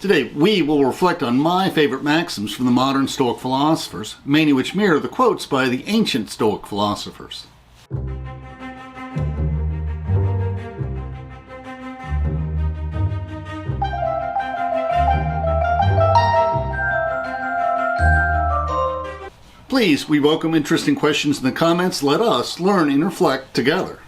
Today we will reflect on my favorite maxims from the modern Stoic philosophers, many which mirror the quotes by the ancient Stoic philosophers. Please, we welcome interesting questions in the comments. Let us learn and reflect together.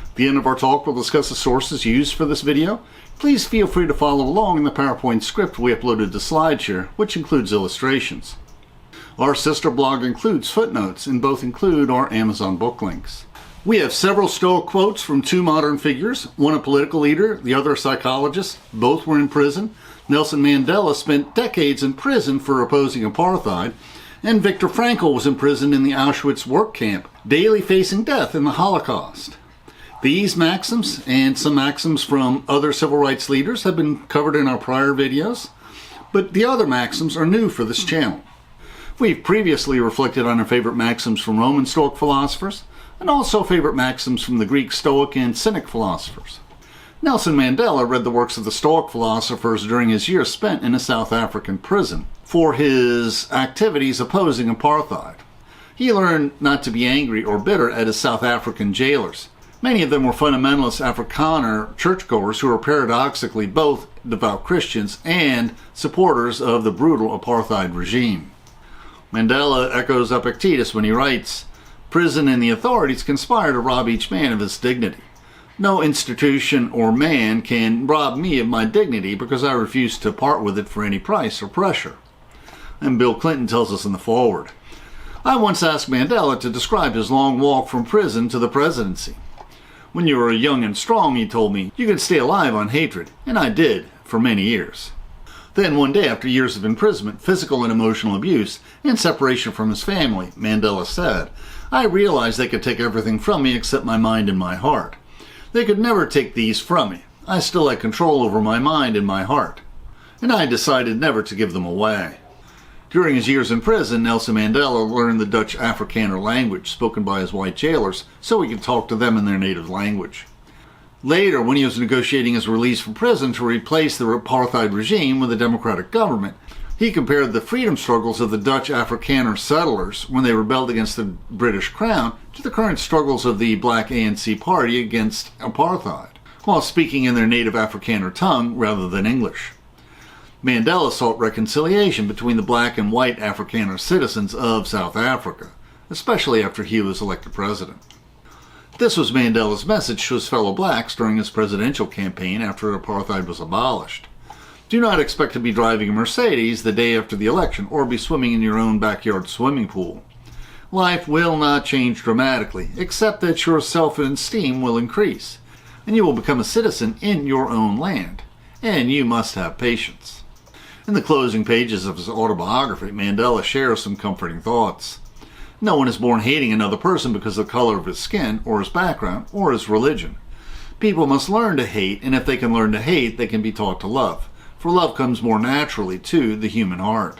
At the end of our talk, we'll discuss the sources used for this video. Please feel free to follow along in the PowerPoint script we uploaded to SlideShare, which includes illustrations. Our sister blog includes footnotes, and both include our Amazon book links. We have several Stoic quotes from two modern figures, one a political leader, the other a psychologist. Both were in prison. Nelson Mandela spent decades in prison for opposing apartheid, and Viktor Frankl was imprisoned in the Auschwitz work camp, daily facing death in the Holocaust. These maxims, and some maxims from other civil rights leaders, have been covered in our prior videos, but the other maxims are new for this channel. We've previously reflected on our favorite maxims from Roman Stoic philosophers, and also favorite maxims from the Greek Stoic and Cynic philosophers. Nelson Mandela read the works of the Stoic philosophers during his years spent in a South African prison for his activities opposing apartheid. He learned not to be angry or bitter at his South African jailers. Many of them were fundamentalist Afrikaner churchgoers who were paradoxically both devout Christians and supporters of the brutal apartheid regime. Mandela echoes Epictetus when he writes, "Prison and the authorities conspire to rob each man of his dignity. No institution or man can rob me of my dignity because I refuse to part with it for any price or pressure." And Bill Clinton tells us in the foreword, "I once asked Mandela to describe his long walk from prison to the presidency. When you were young and strong, he told me, you could stay alive on hatred, and I did, for many years." Then one day, after years of imprisonment, physical and emotional abuse, and separation from his family, Mandela said, "I realized they could take everything from me except my mind and my heart. They could never take these from me. I still had control over my mind and my heart. And I decided never to give them away." During his years in prison, Nelson Mandela learned the Dutch Afrikaner language spoken by his white jailers so he could talk to them in their native language. Later, when he was negotiating his release from prison to replace the apartheid regime with a democratic government, he compared the freedom struggles of the Dutch Afrikaner settlers when they rebelled against the British Crown to the current struggles of the black ANC Party against apartheid, while speaking in their native Afrikaner tongue rather than English. Mandela sought reconciliation between the black and white Afrikaner citizens of South Africa, especially after he was elected president. This was Mandela's message to his fellow blacks during his presidential campaign after apartheid was abolished. Do not expect to be driving a Mercedes the day after the election or be swimming in your own backyard swimming pool. Life will not change dramatically, except that your self-esteem will increase, and you will become a citizen in your own land, and you must have patience. In the closing pages of his autobiography, Mandela shares some comforting thoughts. No one is born hating another person because of the color of his skin, or his background, or his religion. People must learn to hate, and if they can learn to hate, they can be taught to love, for love comes more naturally to the human heart.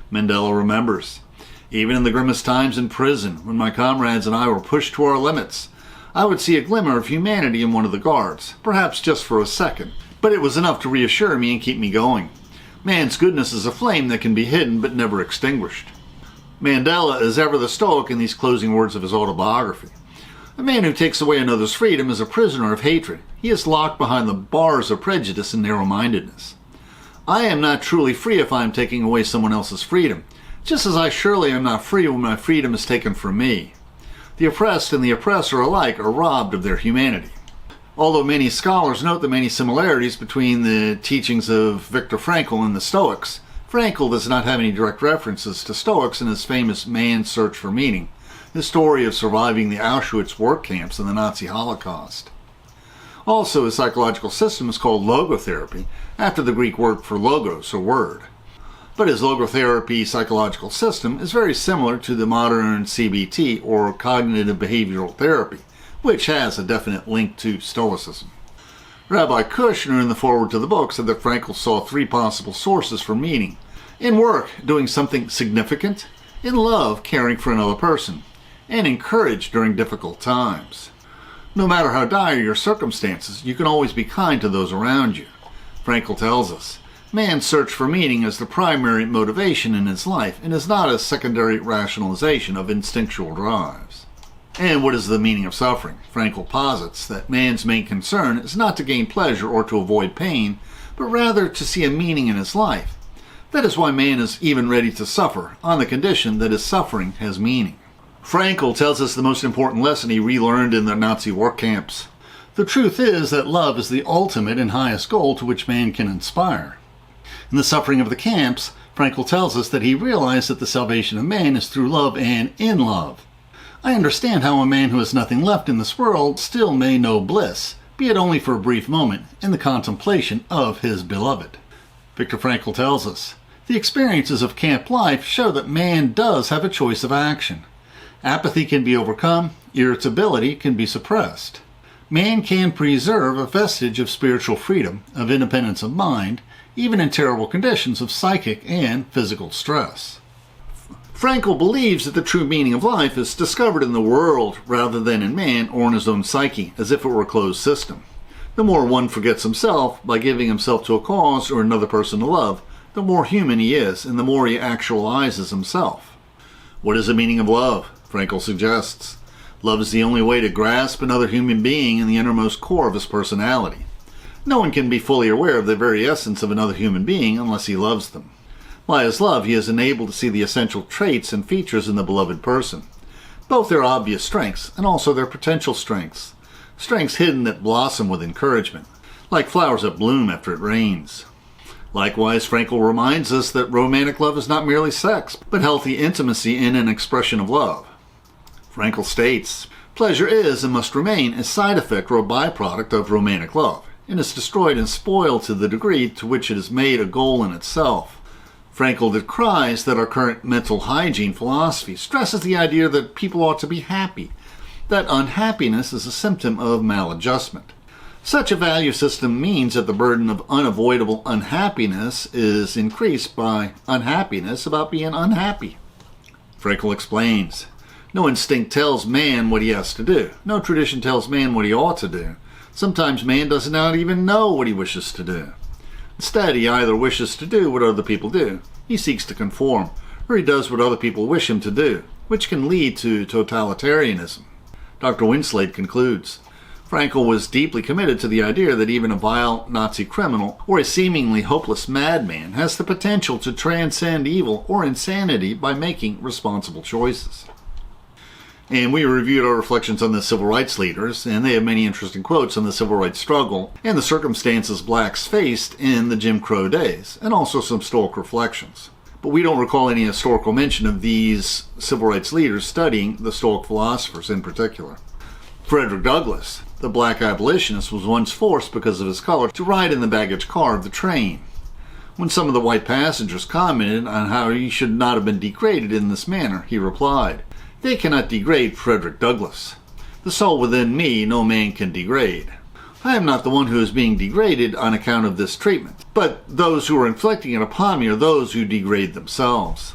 Mandela remembers, "Even in the grimmest times in prison, when my comrades and I were pushed to our limits, I would see a glimmer of humanity in one of the guards, perhaps just for a second, but it was enough to reassure me and keep me going. Man's goodness is a flame that can be hidden but never extinguished." Mandela is ever the Stoic in these closing words of his autobiography. A man who takes away another's freedom is a prisoner of hatred. He is locked behind the bars of prejudice and narrow-mindedness. I am not truly free if I am taking away someone else's freedom, just as I surely am not free when my freedom is taken from me. The oppressed and the oppressor alike are robbed of their humanity. Although many scholars note the many similarities between the teachings of Viktor Frankl and the Stoics, Frankl does not have any direct references to Stoics in his famous Man's Search for Meaning, his story of surviving the Auschwitz work camps and the Nazi Holocaust. Also, his psychological system is called Logotherapy, after the Greek word for logos, or word. But his Logotherapy psychological system is very similar to the modern CBT, or cognitive behavioral therapy, which has a definite link to Stoicism. Rabbi Kushner, in the foreword to the book, said that Frankl saw three possible sources for meaning. In work, doing something significant; in love, caring for another person; and in courage during difficult times. No matter how dire your circumstances, you can always be kind to those around you. Frankl tells us, Man's search for meaning is the primary motivation in his life and is not a secondary rationalization of instinctual drives. And what is the meaning of suffering? Frankl posits that man's main concern is not to gain pleasure or to avoid pain, but rather to see a meaning in his life. That is why man is even ready to suffer, on the condition that his suffering has meaning. Frankl tells us the most important lesson he relearned in the Nazi work camps. The truth is that love is the ultimate and highest goal to which man can aspire. In the suffering of the camps, Frankl tells us that he realized that the salvation of man is through love and in love. I understand how a man who has nothing left in this world still may know bliss, be it only for a brief moment, in the contemplation of his beloved. Viktor Frankl tells us, the experiences of camp life show that man does have a choice of action. Apathy can be overcome, irritability can be suppressed. Man can preserve a vestige of spiritual freedom, of independence of mind, even in terrible conditions of psychic and physical stress. Frankl believes that the true meaning of life is discovered in the world rather than in man or in his own psyche, as if it were a closed system. The more one forgets himself by giving himself to a cause or another person to love, the more human he is and the more he actualizes himself. What is the meaning of love? Frankl suggests. Love is the only way to grasp another human being in the innermost core of his personality. No one can be fully aware of the very essence of another human being unless he loves them. By his love, he is enabled to see the essential traits and features in the beloved person, both their obvious strengths and also their potential strengths, strengths hidden that blossom with encouragement, like flowers that bloom after it rains. Likewise, Frankl reminds us that romantic love is not merely sex, but healthy intimacy in an expression of love. Frankl states, pleasure is and must remain a side effect or a byproduct of romantic love, and is destroyed and spoiled to the degree to which it is made a goal in itself. Frankl decries that our current mental hygiene philosophy stresses the idea that people ought to be happy, that unhappiness is a symptom of maladjustment. Such a value system means that the burden of unavoidable unhappiness is increased by unhappiness about being unhappy. Frankl explains, no instinct tells man what he has to do. No tradition tells man what he ought to do. Sometimes man does not even know what he wishes to do. Instead, he either wishes to do what other people do, he seeks to conform, or he does what other people wish him to do, which can lead to totalitarianism. Dr. Winslade concludes, Frankl was deeply committed to the idea that even a vile Nazi criminal or a seemingly hopeless madman has the potential to transcend evil or insanity by making responsible choices. And we reviewed our reflections on the civil rights leaders, and they have many interesting quotes on the civil rights struggle and the circumstances blacks faced in the Jim Crow days, and also some Stoic reflections. But we don't recall any historical mention of these civil rights leaders studying the Stoic philosophers in particular. Frederick Douglass, the black abolitionist, was once forced because of his color to ride in the baggage car of the train. When some of the white passengers commented on how he should not have been degraded in this manner, he replied, they cannot degrade Frederick Douglass. The soul within me no man can degrade. I am not the one who is being degraded on account of this treatment, but those who are inflicting it upon me are those who degrade themselves.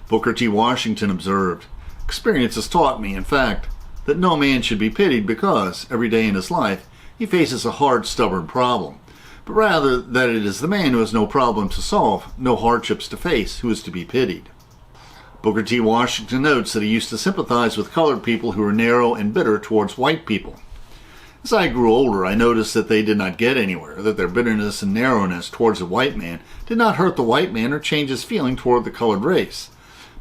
Booker T. Washington observed, experience has taught me, in fact, that no man should be pitied because, every day in his life, he faces a hard, stubborn problem, but rather that it is the man who has no problem to solve, no hardships to face, who is to be pitied. Booker T. Washington notes that he used to sympathize with colored people who were narrow and bitter towards white people. As I grew older, I noticed that they did not get anywhere, that their bitterness and narrowness towards the white man did not hurt the white man or change his feeling toward the colored race,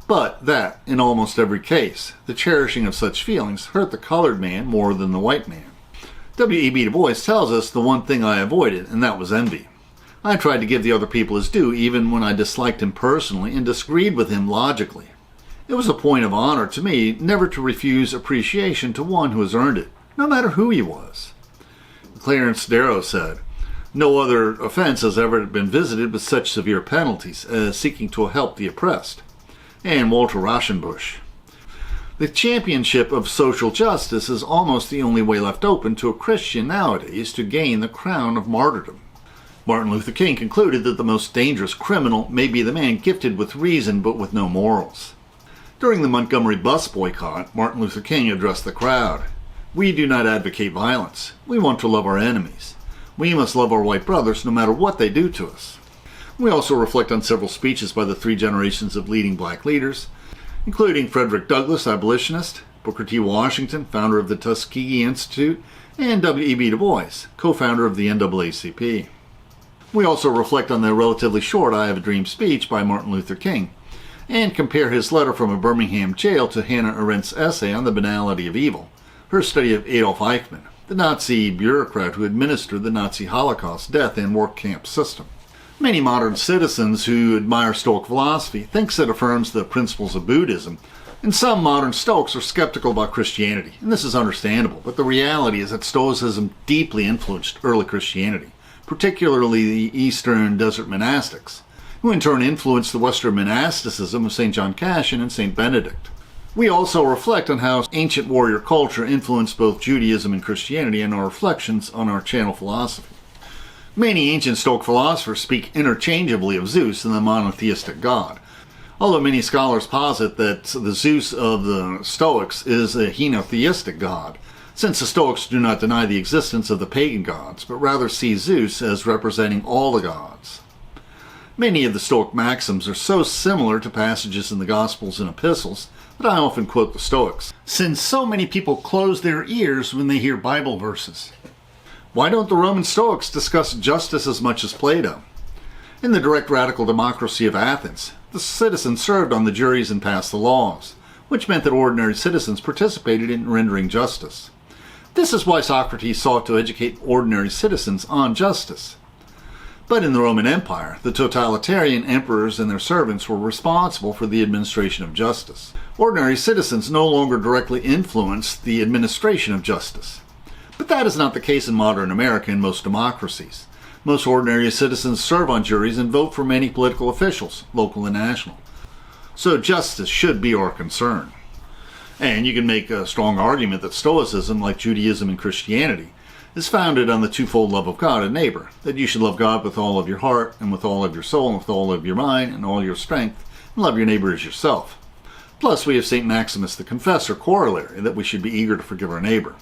but that, in almost every case, the cherishing of such feelings hurt the colored man more than the white man. W.E.B. Du Bois tells us the one thing I avoided, and that was envy. I tried to give the other people his due even when I disliked him personally and disagreed with him logically. It was a point of honor to me never to refuse appreciation to one who has earned it, no matter who he was. Clarence Darrow said, no other offense has ever been visited with such severe penalties as seeking to help the oppressed. And Walter Rauschenbusch. The championship of social justice is almost the only way left open to a Christian nowadays to gain the crown of martyrdom. Martin Luther King concluded that the most dangerous criminal may be the man gifted with reason but with no morals. During the Montgomery bus boycott, Martin Luther King addressed the crowd. We do not advocate violence. We want to love our enemies. We must love our white brothers no matter what they do to us. We also reflect on several speeches by the three generations of leading black leaders, including Frederick Douglass, abolitionist, Booker T. Washington, founder of the Tuskegee Institute, and W.E.B. Du Bois, co-founder of the NAACP. We also reflect on the relatively short I Have a Dream speech by Martin Luther King, and compare his letter from a Birmingham jail to Hannah Arendt's essay on the banality of evil, her study of Adolf Eichmann, the Nazi bureaucrat who administered the Nazi Holocaust death and work camp system. Many modern citizens who admire Stoic philosophy think it affirms the principles of Buddhism, and some modern Stoics are skeptical about Christianity, and this is understandable, but the reality is that Stoicism deeply influenced early Christianity, particularly the Eastern desert monastics, who in turn influenced the Western monasticism of St. John Cassian and St. Benedict. We also reflect on how ancient warrior culture influenced both Judaism and Christianity and our reflections on our channel philosophy. Many ancient Stoic philosophers speak interchangeably of Zeus and the monotheistic god, although many scholars posit that the Zeus of the Stoics is a henotheistic god, since the Stoics do not deny the existence of the pagan gods, but rather see Zeus as representing all the gods. Many of the Stoic maxims are so similar to passages in the Gospels and Epistles that I often quote the Stoics, since so many people close their ears when they hear Bible verses. Why don't the Roman Stoics discuss justice as much as Plato? In the direct radical democracy of Athens, the citizens served on the juries and passed the laws, which meant that ordinary citizens participated in rendering justice. This is why Socrates sought to educate ordinary citizens on justice. But in the Roman Empire, the totalitarian emperors and their servants were responsible for the administration of justice. Ordinary citizens no longer directly influenced the administration of justice. But that is not the case in modern America and most democracies. Most ordinary citizens serve on juries and vote for many political officials, local and national. So justice should be our concern. And you can make a strong argument that Stoicism, like Judaism and Christianity, is founded on the twofold love of God and neighbor, that you should love God with all of your heart and with all of your soul and with all of your mind and all your strength, and love your neighbor as yourself. Plus, we have St. Maximus the Confessor corollary that we should be eager to forgive our neighbor.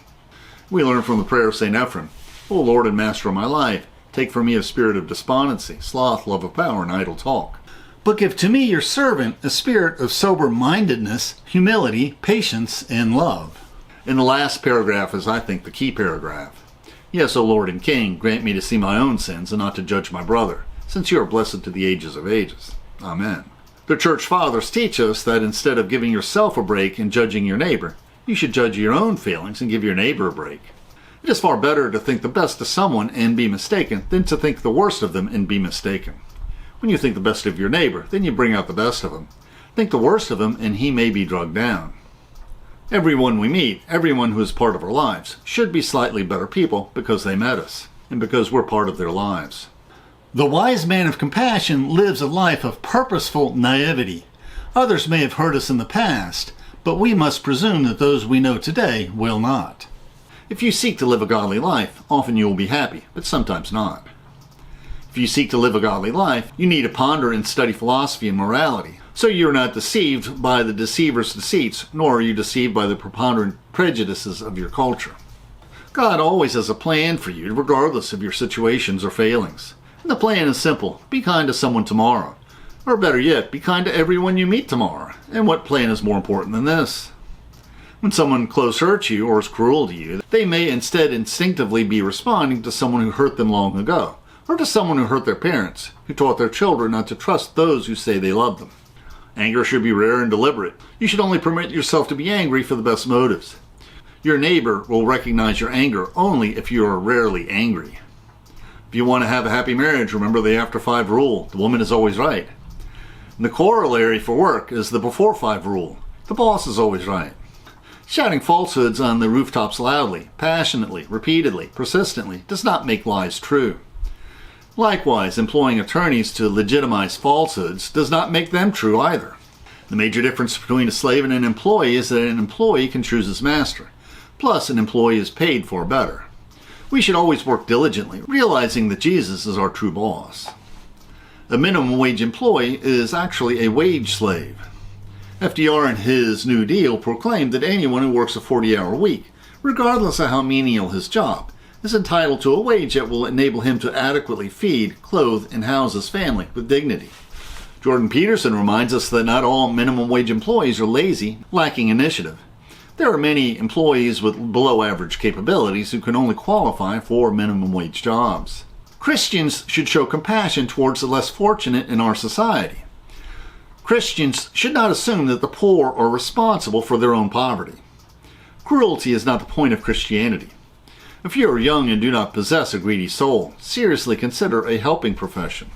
We learn from the prayer of St. Ephrem, O Lord and Master of my life, take from me a spirit of despondency, sloth, love of power, and idle talk. But give to me, your servant, a spirit of sober-mindedness, humility, patience, and love. And the last paragraph is, I think, the key paragraph. Yes, O Lord and King, grant me to see my own sins and not to judge my brother, since you are blessed to the ages of ages. Amen. The Church Fathers teach us that instead of giving yourself a break and judging your neighbor, you should judge your own feelings and give your neighbor a break. It is far better to think the best of someone and be mistaken than to think the worst of them and be mistaken. When you think the best of your neighbor, then you bring out the best of him. Think the worst of him and he may be drugged down. Everyone we meet, everyone who is part of our lives, should be slightly better people because they met us and because we're part of their lives. The wise man of compassion lives a life of purposeful naivety. Others may have hurt us in the past, but we must presume that those we know today will not. If you seek to live a godly life, often you will be happy, but sometimes not. If you seek to live a godly life, you need to ponder and study philosophy and morality, so you are not deceived by the deceiver's deceits, nor are you deceived by the preponderant prejudices of your culture. God always has a plan for you, regardless of your situations or failings. And the plan is simple. Be kind to someone tomorrow. Or better yet, be kind to everyone you meet tomorrow. And what plan is more important than this? When someone close hurts you or is cruel to you, they may instead instinctively be responding to someone who hurt them long ago, or to someone who hurt their parents, who taught their children not to trust those who say they love them. Anger should be rare and deliberate. You should only permit yourself to be angry for the best motives. Your neighbor will recognize your anger only if you are rarely angry. If you want to have a happy marriage, remember the after 5 rule. The woman is always right. And the corollary for work is the before 5 rule. The boss is always right. Shouting falsehoods on the rooftops loudly, passionately, repeatedly, persistently does not make lies true. Likewise, employing attorneys to legitimize falsehoods does not make them true either. The major difference between a slave and an employee is that an employee can choose his master. Plus, an employee is paid for better. We should always work diligently, realizing that Jesus is our true boss. A minimum wage employee is actually a wage slave. FDR in his New Deal proclaimed that anyone who works a 40-hour week, regardless of how menial his job, is entitled to a wage that will enable him to adequately feed, clothe, and house his family with dignity. Jordan Peterson reminds us that not all minimum wage employees are lazy, lacking initiative. There are many employees with below average capabilities who can only qualify for minimum wage jobs. Christians should show compassion towards the less fortunate in our society. Christians should not assume that the poor are responsible for their own poverty. Cruelty is not the point of Christianity. If you are young and do not possess a greedy soul, seriously consider a helping profession.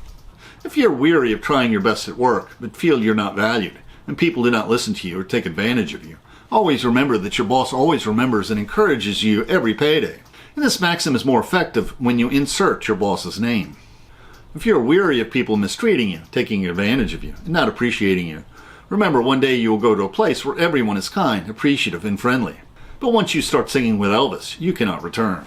If you are weary of trying your best at work, but feel you're not valued, and people do not listen to you or take advantage of you, always remember that your boss always remembers and encourages you every payday. And this maxim is more effective when you insert your boss's name. If you are weary of people mistreating you, taking advantage of you, and not appreciating you, remember one day you will go to a place where everyone is kind, appreciative, and friendly. But once you start singing with Elvis, you cannot return.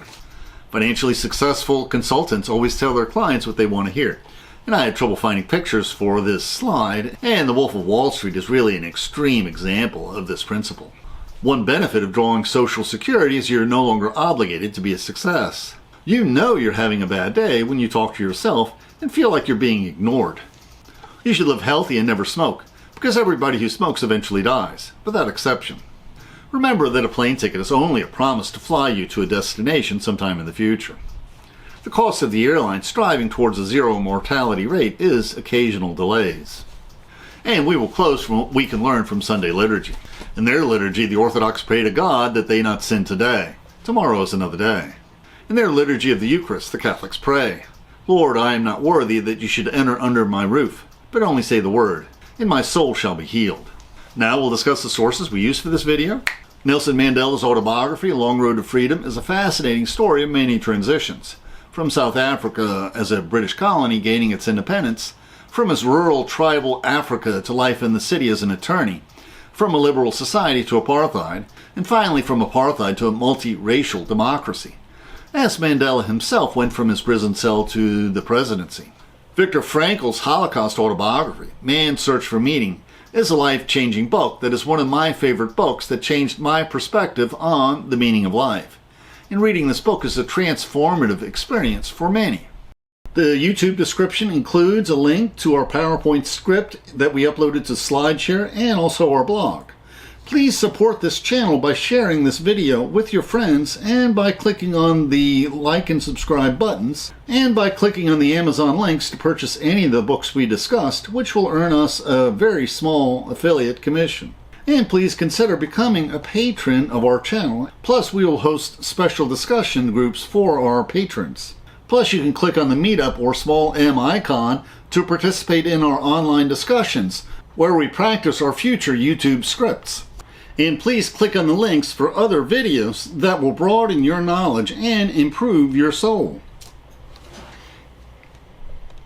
Financially successful consultants always tell their clients what they want to hear. And I had trouble finding pictures for this slide, and The Wolf of Wall Street is really an extreme example of this principle. One benefit of drawing Social Security is you're no longer obligated to be a success. You know you're having a bad day when you talk to yourself and feel like you're being ignored. You should live healthy and never smoke, because everybody who smokes eventually dies, without exception. Remember that a plane ticket is only a promise to fly you to a destination sometime in the future. The cost of the airline striving towards a zero mortality rate is occasional delays. And we will close from what we can learn from Sunday liturgy. In their liturgy, the Orthodox pray to God that they not sin today. Tomorrow is another day. In their liturgy of the Eucharist, the Catholics pray, Lord, I am not worthy that you should enter under my roof, but only say the word, and my soul shall be healed. Now we'll discuss the sources we used for this video. Nelson Mandela's autobiography, A Long Road to Freedom, is a fascinating story of many transitions. From South Africa as a British colony gaining its independence, from his rural tribal Africa to life in the city as an attorney, from a liberal society to apartheid, and finally from apartheid to a multiracial democracy, as Mandela himself went from his prison cell to the presidency. Viktor Frankl's Holocaust autobiography, Man's Search for Meaning, is a life-changing book that is one of my favorite books that changed my perspective on the meaning of life. And reading this book is a transformative experience for many. The YouTube description includes a link to our PowerPoint script that we uploaded to SlideShare and also our blog. Please support this channel by sharing this video with your friends and by clicking on the like and subscribe buttons and by clicking on the Amazon links to purchase any of the books we discussed, which will earn us a very small affiliate commission. And please consider becoming a patron of our channel. Plus, we will host special discussion groups for our patrons. Plus, you can click on the Meetup or small M icon to participate in our online discussions, where we practice our future YouTube scripts. And please click on the links for other videos that will broaden your knowledge and improve your soul.